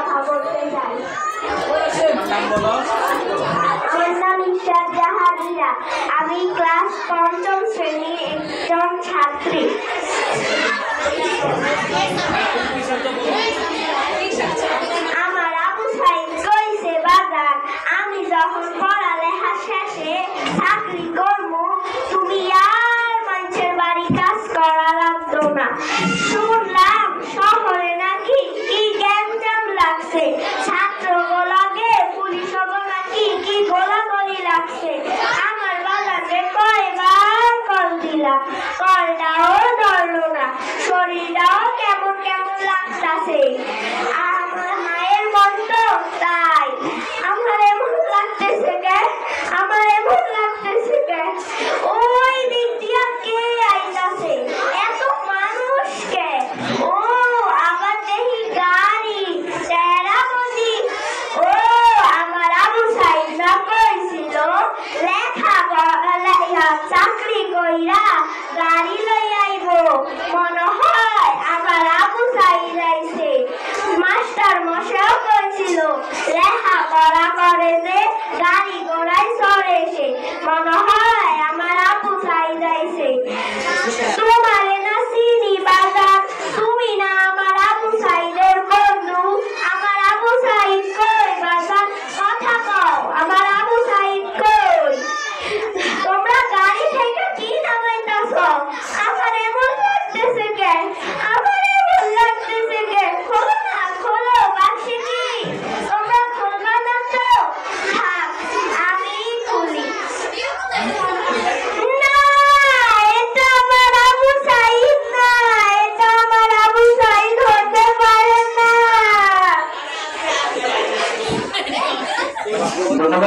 কথা বলতে চাই। আমার নাম ইশরাত জাহান ইরা। আমি ক্লাস ৫ম শ্রেণীর একজন ছাত্রী। আমার আবু সাইদ কইছে বাজার, আমি যখন পড়ালেখা শেষে চাকরি করবো তুমি আর মানুষের বাড়ি কাজ করা লাগতো না। শুনলাম শহরে নাকি কি গ্যাঞ্জাম লাগছে, ছাত্রগুলোকে পুলিশগুলো নাকি কি গোলাগুলি লাগছে। আমার বাজারে কয়বার কল দিলাম, কলটাও ধরলো না। শরীরটাও কেমন কেমন লাগতাছে। আমার মায়ের মন তো তাই। আমার এমন লাগতেছে কে, আমার এমন লাগতেছে কে। ওই দিক দিয়া কে আইতাছে, এত মানুষ কে। ও আবার দেখি গাড়ি টেরামতি। ও আমার আবু সাইদ না কইছিল চাকরি কইরা গাড়ি লই আইব। মনে হয় আমার আবু সাইদ আইছে। মাস্টার মশাইও কইছিল লেখাপড়া করে যে গাড়ি ঘোড়ায় চড়ে সে। মনে হয় আমার আবু সাইদ আইছে। তোমারে না চিনি বাজার, তুমি না আমার আবু সাইদের বন্ধু। আমার আবু সাইদ কই বাজার, কথা কও, আমার আবু সাইদ কই? তোমরা গাড়ি থেকে কি নামাইতাছ? আমার এমন লাগতেছে কে, আমার এমন লাগতেছে কে। খোলো না, খোলো, বাক্সে কি তোমরা খুলবা না তো? থাক আমি খুলি। না, এটা আমার আবু সাইদ না, এটা আমার আবু সাইদ হতে পারে না।